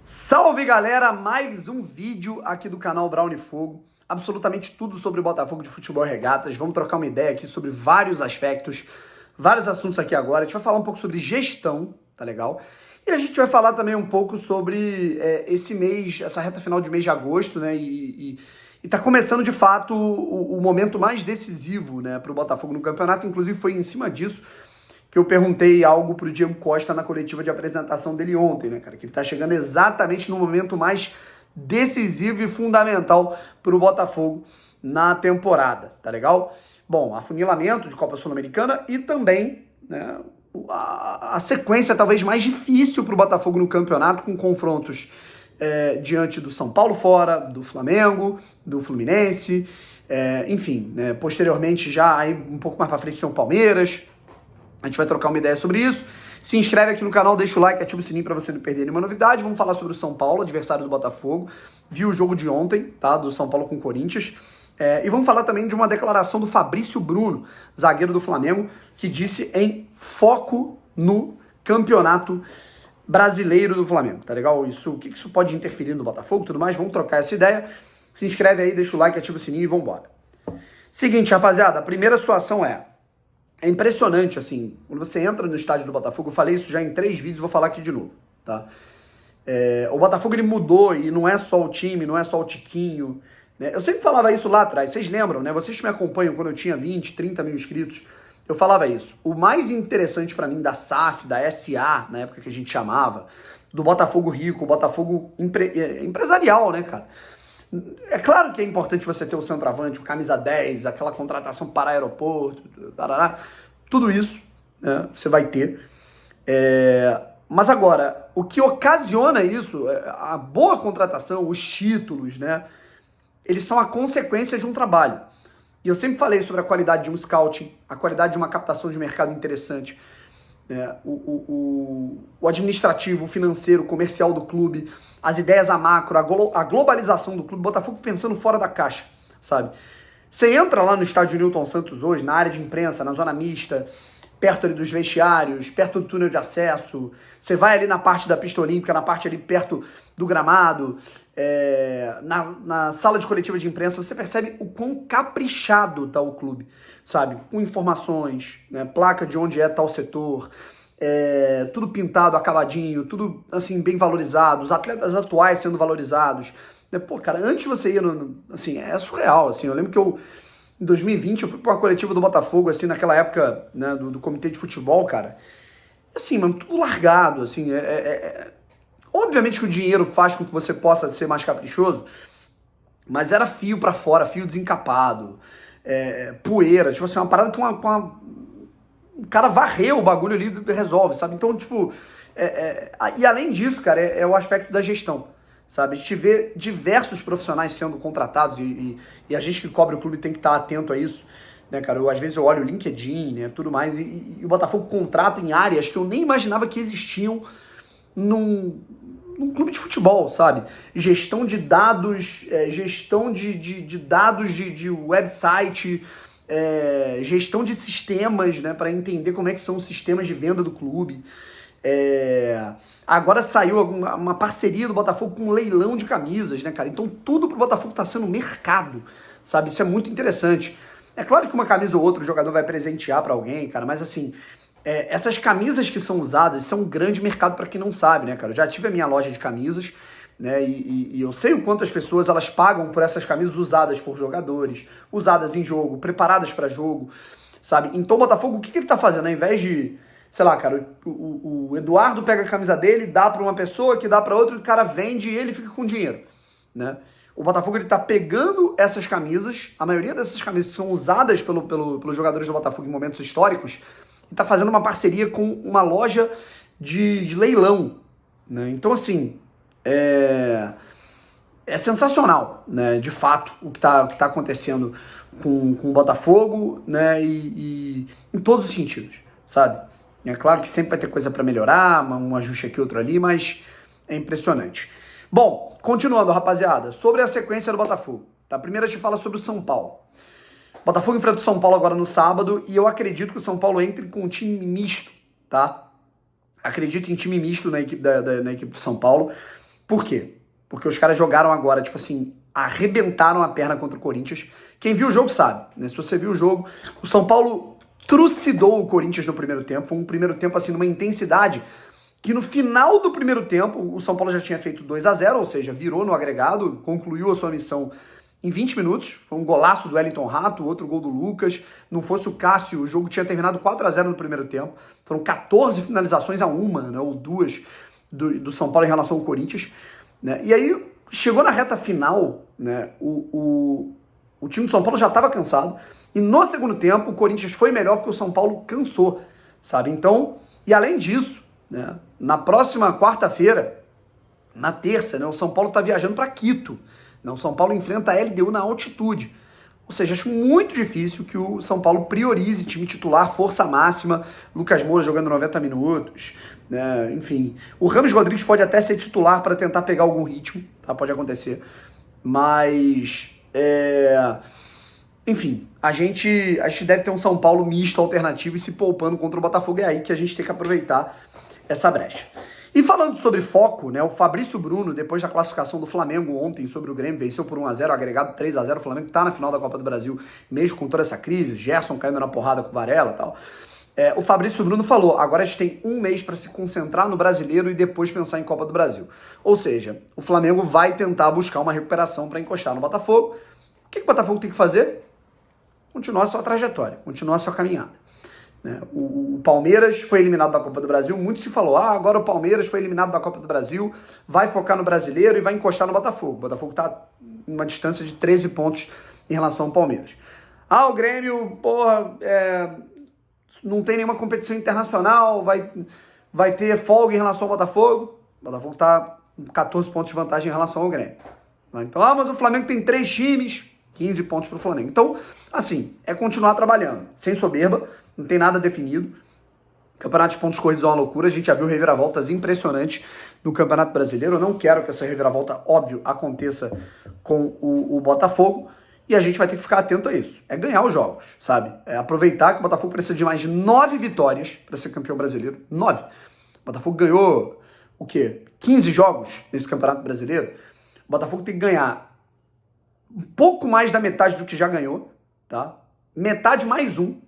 Salve galera, mais um vídeo aqui do canal Brown Fogo, absolutamente tudo sobre o Botafogo de Futebol e Regatas. Vamos trocar uma ideia aqui sobre vários aspectos, vários assuntos aqui agora. A gente vai falar um pouco sobre gestão, tá legal? E a gente vai falar também um pouco sobre esse mês, essa reta final de mês de agosto, né? E tá começando de fato o momento mais decisivo, né, para o Botafogo no campeonato. Inclusive foi em cima disso que eu perguntei algo pro Diego Costa na coletiva de apresentação dele ontem, né, cara? Que ele tá chegando exatamente no momento mais decisivo e fundamental pro Botafogo na temporada, tá legal? Bom, afunilamento de Copa Sul-Americana e também, né, a sequência talvez mais difícil pro Botafogo no campeonato, com confrontos diante do São Paulo fora, do Flamengo, do Fluminense, enfim, né, posteriormente já aí um pouco mais pra frente tem o Palmeiras. A gente vai trocar uma ideia sobre isso. Se inscreve aqui no canal, deixa o like, ativa o sininho para você não perder nenhuma novidade. Vamos falar sobre o São Paulo, adversário do Botafogo. Vi o jogo de ontem, tá? Do São Paulo com o Corinthians. E vamos falar também de uma declaração do Fabrício Bruno, zagueiro do Flamengo, que disse em foco no campeonato brasileiro do Flamengo, tá legal? O que isso pode interferir no Botafogo e tudo mais. Vamos trocar essa ideia. Se inscreve aí, deixa o like, ativa o sininho e vambora. Seguinte, rapaziada, a primeira situação é impressionante, assim, quando você entra no estádio do Botafogo, eu falei isso já em 3 vídeos, vou falar aqui de novo, tá? O Botafogo, ele mudou, e não é só o time, não é só o Tiquinho, né? Eu sempre falava isso lá atrás, vocês lembram, né? Vocês que me acompanham quando eu tinha 20, 30 mil inscritos, eu falava isso. O mais interessante pra mim da SAF, da SA, na época que a gente chamava, do Botafogo rico, o Botafogo empresarial, né, cara? É claro que é importante você ter o centroavante, o camisa 10, aquela contratação para aeroporto, tarará, tudo isso, né, você vai ter. Mas agora, o que ocasiona isso, a boa contratação, os títulos, né, eles são a consequência de um trabalho. E eu sempre falei sobre a qualidade de um scouting, a qualidade de uma captação de mercado interessante, o administrativo, o financeiro, o comercial do clube, as ideias a macro, a globalização do clube, Botafogo pensando fora da caixa, sabe? Você entra lá no estádio Newton Santos hoje, na área de imprensa, na zona mista, perto ali dos vestiários, perto do túnel de acesso, você vai ali na parte da pista olímpica, na parte ali perto do gramado, na sala de coletiva de imprensa, você percebe o quão caprichado tá o clube, sabe? Com informações, né? Placa de onde é tal setor, tudo pintado, acabadinho, tudo assim bem valorizado, os atletas atuais sendo valorizados. Pô, cara, antes você ia assim, é surreal, assim, eu lembro que em 2020 eu fui pra uma coletiva do Botafogo, assim, naquela época, né, do comitê de futebol, cara, assim, mano, tudo largado, assim, obviamente que o dinheiro faz com que você possa ser mais caprichoso, mas era fio pra fora, fio desencapado, poeira, tipo assim, uma parada que o cara varreu o bagulho ali e resolve, sabe? Então, tipo, e além disso, cara, é o aspecto da gestão, sabe? A gente vê diversos profissionais sendo contratados e a gente que cobre o clube tem que estar atento a isso, né, cara? Às vezes eu olho o LinkedIn, né, tudo mais, e o Botafogo contrata em áreas que eu nem imaginava que existiam num clube de futebol, sabe? Gestão de dados, gestão de dados de website, gestão de sistemas, né, para entender como é que são os sistemas de venda do clube. Agora saiu uma parceria do Botafogo com um leilão de camisas, né, cara? Então tudo pro Botafogo tá sendo mercado, sabe? Isso é muito interessante. É claro que uma camisa ou outra o jogador vai presentear para alguém, cara, mas assim, essas camisas que são usadas são um grande mercado para quem não sabe, né, cara? Eu já tive a minha loja de camisas, né, e eu sei o quanto as pessoas elas pagam por essas camisas usadas por jogadores, usadas em jogo, preparadas para jogo, sabe? Então o Botafogo, o que ele tá fazendo? Ao invés de, sei lá, cara, o Eduardo pega a camisa dele, dá para uma pessoa, que dá para outra, o cara vende e ele fica com dinheiro, né? O Botafogo, ele tá pegando essas camisas, a maioria dessas camisas são usadas pelos jogadores do Botafogo em momentos históricos, e tá fazendo uma parceria com uma loja de leilão, né? Então, assim, é sensacional, né? De fato, o que tá acontecendo com o Botafogo, né? E em todos os sentidos, sabe? É claro que sempre vai ter coisa para melhorar, um ajuste aqui, outro ali, mas é impressionante. Bom, continuando, rapaziada, sobre a sequência do Botafogo, tá? Primeiro a gente fala sobre o São Paulo. O Botafogo enfrenta o São Paulo agora no sábado e eu acredito que o São Paulo entre com um time misto, tá? Acredito em time misto na equipe, na equipe do São Paulo. Por quê? Porque os caras jogaram agora, tipo assim, arrebentaram a perna contra o Corinthians. Quem viu o jogo sabe, né? Se você viu o jogo, o São Paulo trucidou o Corinthians no primeiro tempo. Foi um primeiro tempo, assim, numa intensidade que no final do primeiro tempo, o São Paulo já tinha feito 2-0, ou seja, virou no agregado, concluiu a sua missão em 20 minutos. Foi um golaço do Wellington Rato, outro gol do Lucas. Não fosse o Cássio, o jogo tinha terminado 4-0 no primeiro tempo. Foram 14 finalizações a uma, né, ou duas, do São Paulo em relação ao Corinthians. Né? E aí, chegou na reta final, né, o time do São Paulo já estava cansado. E no segundo tempo, o Corinthians foi melhor porque o São Paulo cansou, sabe? Então, e além disso, né, na próxima quarta-feira, na terça, né, o São Paulo está viajando para Quito. Né, o São Paulo enfrenta a LDU na altitude. Ou seja, acho muito difícil que o São Paulo priorize time titular, força máxima, Lucas Moura jogando 90 minutos, né, enfim. O Rames Rodrigues pode até ser titular para tentar pegar algum ritmo, tá? Pode acontecer. Mas, enfim, a gente deve ter um São Paulo misto, alternativo e se poupando contra o Botafogo. É aí que a gente tem que aproveitar essa brecha. E falando sobre foco, né, o Fabrício Bruno, depois da classificação do Flamengo ontem sobre o Grêmio, venceu por 1-0, agregado 3-0, o Flamengo está na final da Copa do Brasil, mesmo com toda essa crise, Gerson caindo na porrada com o Varela e tal. O Fabrício Bruno falou, agora a gente tem um mês para se concentrar no Brasileiro e depois pensar em Copa do Brasil. Ou seja, o Flamengo vai tentar buscar uma recuperação para encostar no Botafogo. O que o Botafogo tem que fazer? Continuar a sua trajetória, continuar a sua caminhada. O Palmeiras foi eliminado da Copa do Brasil, muito se falou, agora o Palmeiras foi eliminado da Copa do Brasil, vai focar no Brasileiro e vai encostar no Botafogo. O Botafogo está em uma distância de 13 pontos em relação ao Palmeiras. O Grêmio, não tem nenhuma competição internacional, vai ter folga em relação ao Botafogo. O Botafogo está com 14 pontos de vantagem em relação ao Grêmio. Então, mas o Flamengo tem 3 times, 15 pontos para o Flamengo. Então, assim, é continuar trabalhando, sem soberba, não tem nada definido. Campeonato de pontos corridos é uma loucura, a gente já viu reviravoltas impressionantes no Campeonato Brasileiro. Eu não quero que essa reviravolta, óbvio, aconteça com o Botafogo, e a gente vai ter que ficar atento a isso. É ganhar os jogos, sabe? É aproveitar que o Botafogo precisa de mais de 9 vitórias para ser campeão brasileiro. 9. O Botafogo ganhou, 15 jogos nesse Campeonato Brasileiro. O Botafogo tem que ganhar um pouco mais da metade do que já ganhou, tá? Metade mais um.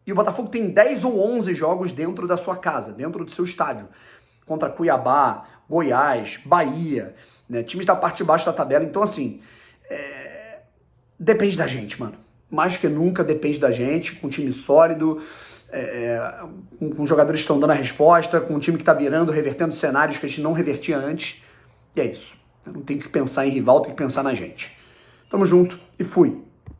E o Botafogo tem 10 ou 11 jogos dentro da sua casa, dentro do seu estádio. Contra Cuiabá, Goiás, Bahia, né? Times da parte de baixo da tabela. Então, assim, depende da gente, mano. Mais que nunca depende da gente, com um time sólido, com jogadores que estão dando a resposta, com um time que está virando, revertendo cenários que a gente não revertia antes. E é isso. Eu não tenho que pensar em rival, tenho que pensar na gente. Tamo junto e fui.